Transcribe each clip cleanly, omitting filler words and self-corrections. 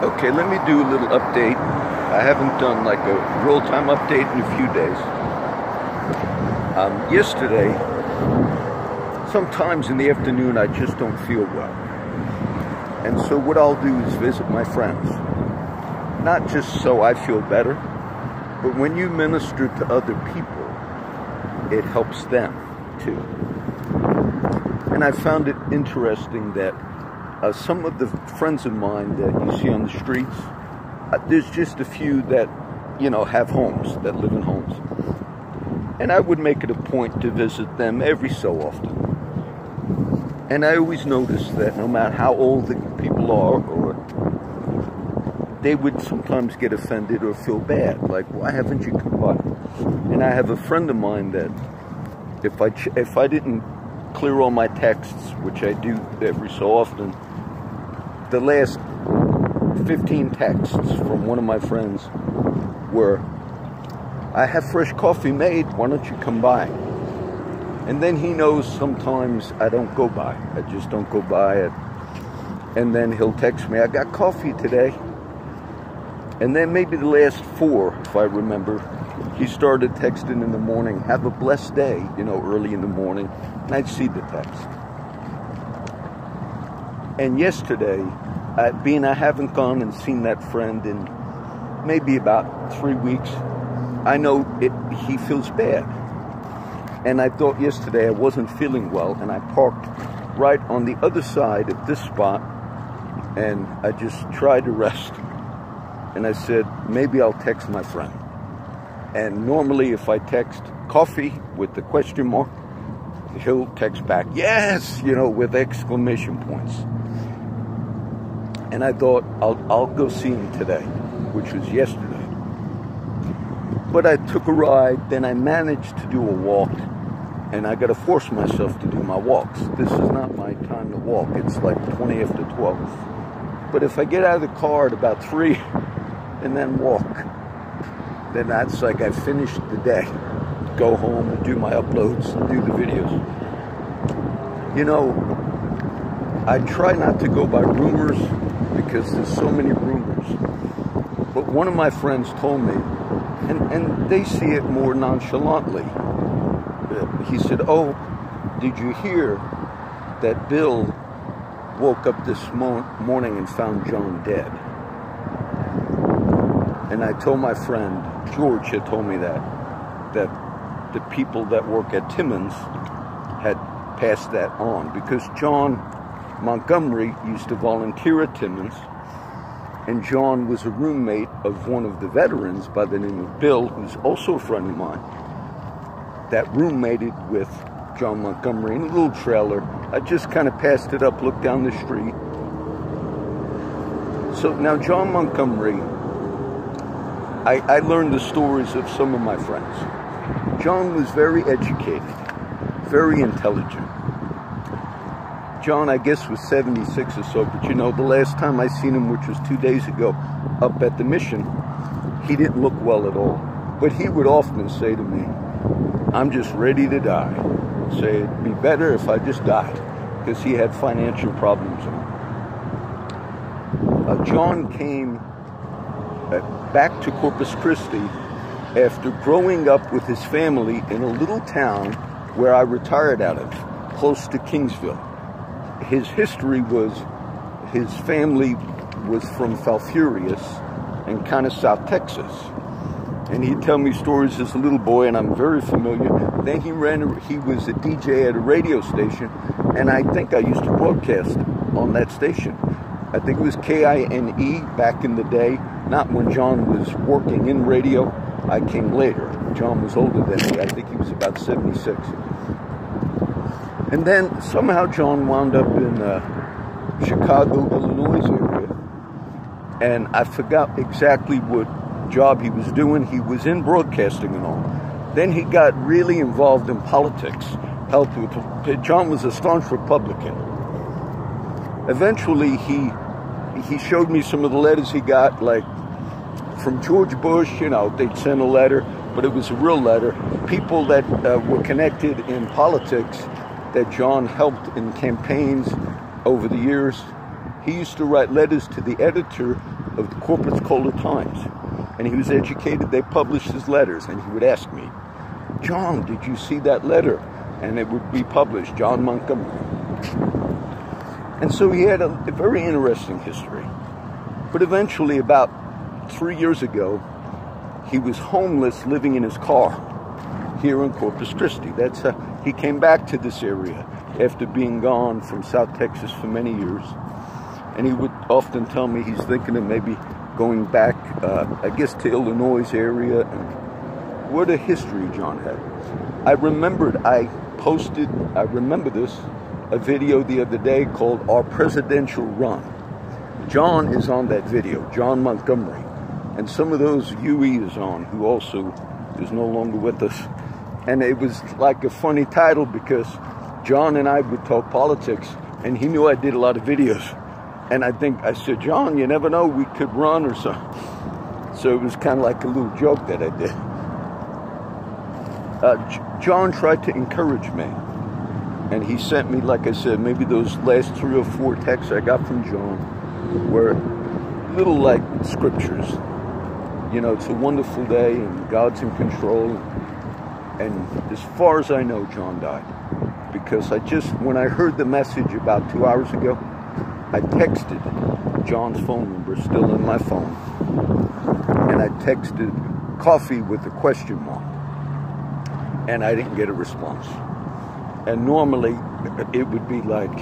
Okay, let me do a little update. I haven't done like a real-time update in a few days. Yesterday, sometimes in the afternoon, I just don't feel well. And so what I'll do is visit my friends. Not just so I feel better, but when you minister to other people, it helps them too. And I found it interesting that some of the friends of mine that you see on the streets, there's just a few that, have homes, that live in homes. And I would make it a point to visit them every so often. And I always notice that no matter how old the people are, or they would sometimes get offended or feel bad, like, why haven't you come by? And I have a friend of mine that if I didn't clear all my texts, which I do every so often, the last 15 texts from one of my friends were, I have fresh coffee made, why don't you come by? And then he knows sometimes I don't go by. I just don't go by it. And then he'll text me, I got coffee today. And then maybe the last 4, if I remember, he started texting in the morning, have a blessed day, early in the morning. And I'd see the text. And yesterday, being I haven't gone and seen that friend in maybe about 3 weeks, I know he feels bad. And I thought yesterday I wasn't feeling well, and I parked right on the other side of this spot, and I just tried to rest. And I said, maybe I'll text my friend. And normally if I text coffee with the question mark, he'll text back, yes, with exclamation points. And I thought, I'll go see him today, which was yesterday. But I took a ride, then I managed to do a walk, and I got to force myself to do my walks. This is not my time to walk. It's like 20 after 12. But if I get out of the car at about 3 and then walk, then that's like I finished the day. Go home and do my uploads and do the videos. I try not to go by rumors because there's so many rumors. But one of my friends told me, and they see it more nonchalantly. He said, oh, did you hear that Bill woke up this morning and found John dead? And I told my friend, George had told me that the people that work at Timmons had passed that on, because John Montgomery used to volunteer at Timmons, and John was a roommate of one of the veterans by the name of Bill, who's also a friend of mine, that roommated with John Montgomery in a little trailer. I just kind of passed it up, looked down the street. So now John Montgomery, I learned the stories of some of my friends. John was very educated, very intelligent. John, I guess, was 76 or so, but the last time I seen him, which was 2 days ago, up at the mission, he didn't look well at all. But he would often say to me, I'm just ready to die. Say, it'd be better if I just died, because he had financial problems. John came back to Corpus Christi after growing up with his family in a little town where I retired out of, close to Kingsville. His history was, his family was from Falfurrias and kind of South Texas. And he'd tell me stories as a little boy, and I'm very familiar. Then he was a DJ at a radio station, and I think I used to broadcast on that station. I think it was KINE back in the day, not when John was working in radio. I came later. John was older than me. I think he was about 76. And then somehow John wound up in Chicago, Illinois area. And I forgot exactly what job he was doing. He was in broadcasting and all. Then he got really involved in politics. John was a staunch Republican. Eventually, he showed me some of the letters he got, like from George Bush. They'd send a letter, but it was a real letter. People that were connected in politics that John helped in campaigns over the years. He used to write letters to the editor of the Corpus Cola Times. And he was educated. They published his letters, and he would ask me, John, did you see that letter? And it would be published, John Montgomery. And so he had a very interesting history. But eventually, about 3 years ago, he was homeless, living in his car here in Corpus Christi. He came back to this area after being gone from South Texas for many years. And he would often tell me he's thinking of maybe going back, I guess, to Illinois area. And what a history John had. I remember this, a video the other day called Our Presidential Run. John is on that video, John Montgomery. And some of those UE is on, who also is no longer with us. And it was like a funny title because John and I would talk politics, and he knew I did a lot of videos. And I said, John, you never know, we could run or something. So it was kind of like a little joke that I did. John tried to encourage me. And he sent me, like I said, maybe those last 3 or 4 texts I got from John were little like scriptures. You know, it's a wonderful day and God's in control. And as far as I know, John died. Because when I heard the message about 2 hours ago, I texted John's phone number, still in my phone. And I texted coffee with a question mark. And I didn't get a response. And normally it would be like,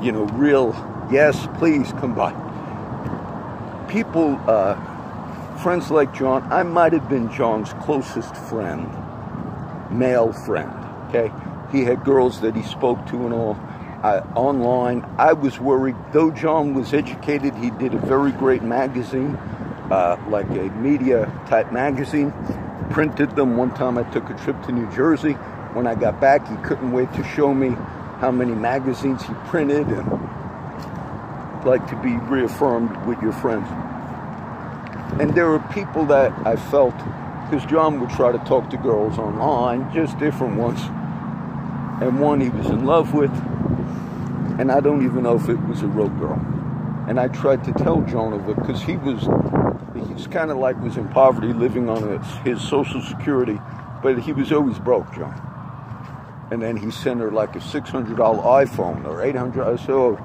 you know, real, yes, please come by. People, friends like John, I might have been John's closest friend, male friend, okay? He had girls that he spoke to and all. Online, I was worried. Though John was educated, he did a very great magazine, like a media-type magazine. Printed them. One time I took a trip to New Jersey. When I got back, he couldn't wait to show me how many magazines he printed, and like to be reaffirmed with your friends. And there were people that I felt, because John would try to talk to girls online, just different ones. And one he was in love with, and I don't even know if it was a real girl. And I tried to tell John of it, because he's kind of like was in poverty, living on his Social Security, but he was always broke, John. And then he sent her like a $600 iPhone or $800. So,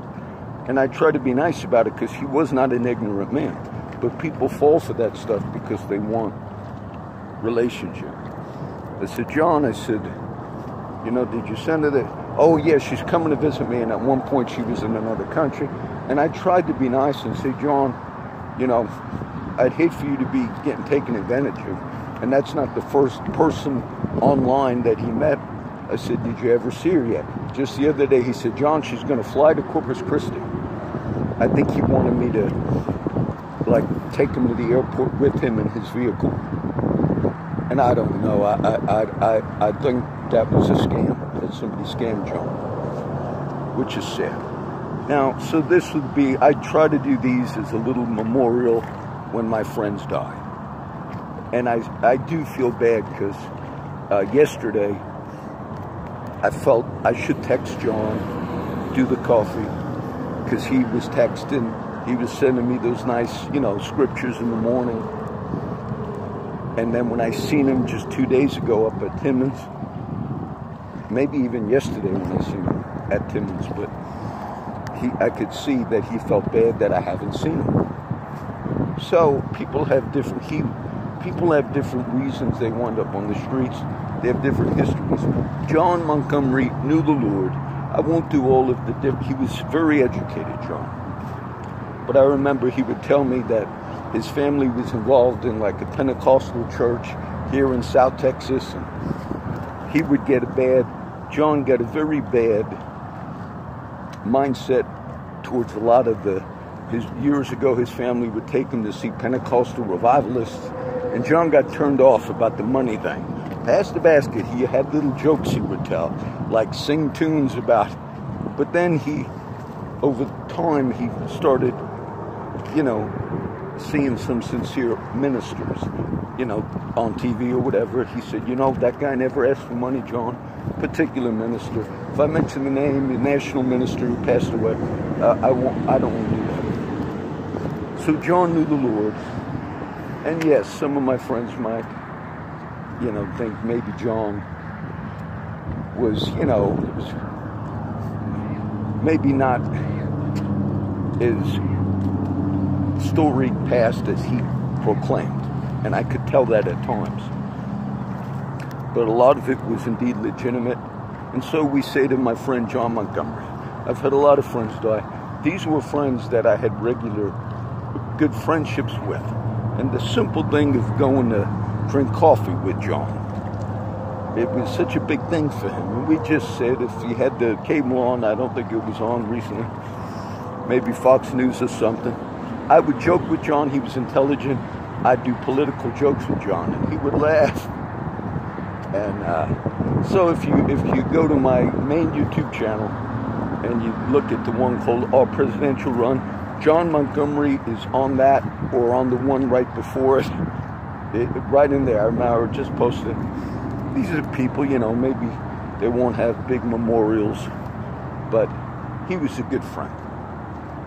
and I tried to be nice about it because he was not an ignorant man. But people fall for that stuff because they want relationship. I said, John, I said, you know, did you send her that? Oh, yeah, she's coming to visit me. And at one point she was in another country. And I tried to be nice and say, John, you know, I'd hate for you to be getting taken advantage of. And that's not the first person online that he met. I said, did you ever see her yet? Just the other day, he said, John, she's going to fly to Corpus Christi. I think he wanted me to, like, take him to the airport with him in his vehicle. And I don't know. I think that was a scam, that somebody scammed John, which is sad. Now, so this would be, I try to do these as a little memorial when my friends die. And I do feel bad because yesterday I felt I should text John, do the coffee, because he was texting, he was sending me those nice, you know, scriptures in the morning. And then when I seen him just 2 days ago up at Timmons, maybe even yesterday when I seen him at Timmons, but I could see that he felt bad that I haven't seen him. So people have different reasons they wound up on the streets. They have different histories. John Montgomery knew the Lord. I won't do all of the he was very educated, John. But I remember he would tell me that his family was involved in like a Pentecostal church here in South Texas. And he would get John got a very bad mindset towards a lot of years ago, his family would take him to see Pentecostal revivalists, and John got turned off about the money thing. Pass the basket, he had little jokes he would tell, like sing tunes about it. But then over time, he started, you know, seeing some sincere ministers, you know, on TV or whatever. He said, you know, that guy never asked for money, John, particular minister. If I mention the name, the national minister who passed away, I don't want to do that. So John knew the Lord. And yes, some of my friends might, think maybe John was, maybe not as storied past as he proclaimed. And I could tell that at times. But a lot of it was indeed legitimate. And so we say to my friend John Montgomery, I've had a lot of friends die. These were friends that I had regular good friendships with. And the simple thing of going to drink coffee with John, it was such a big thing for him. And we just said if he had the cable on, I don't think it was on recently, maybe Fox News or something, I would joke with John. He was intelligent. I'd do political jokes with John, and he would laugh. And so if you go to my main YouTube channel and you look at the one called Our Presidential Run, John Montgomery is on that or on the one right before it, right in there. I just posted. These are people, maybe they won't have big memorials, but he was a good friend.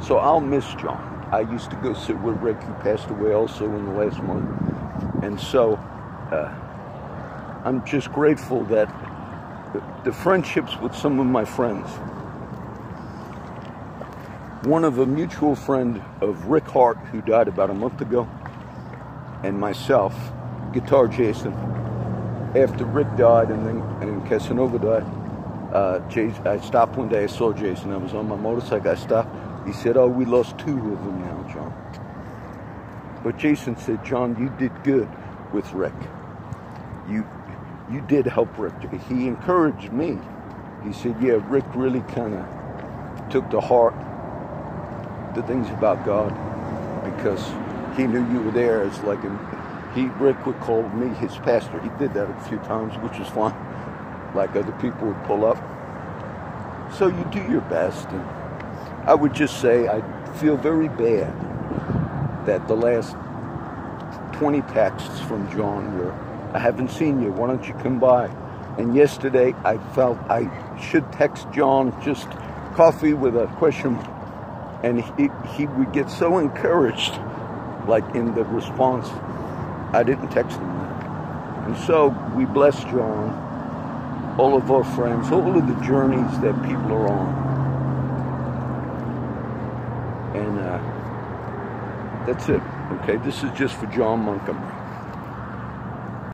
So I'll miss John. I used to go sit with Rick, who passed away also in the last month. And so I'm just grateful that the friendships with some of my friends, one of a mutual friend of Rick Hart, who died about a month ago, and myself, Guitar Jason, after Rick died and Casanova died, I stopped one day, I saw Jason, I was on my motorcycle, I stopped. He said, "Oh, we lost 2 of them now, John." But Jason said, "John, you did good with Rick. You did help Rick." He encouraged me. He said, "Yeah, Rick really kind of took to heart the things about God because he knew you were there as like Rick would call me his pastor." He did that a few times, which was fine. Like other people would pull up. So you do your best. And I would just say I feel very bad that the last 20 texts from John were, "I haven't seen you, why don't you come by?" And yesterday I felt I should text John just coffee with a question mark. And he would get so encouraged, like in the response, I didn't text him that. And so we bless John, all of our friends, all of the journeys that people are on. And that's it. Okay, this is just for John Montgomery.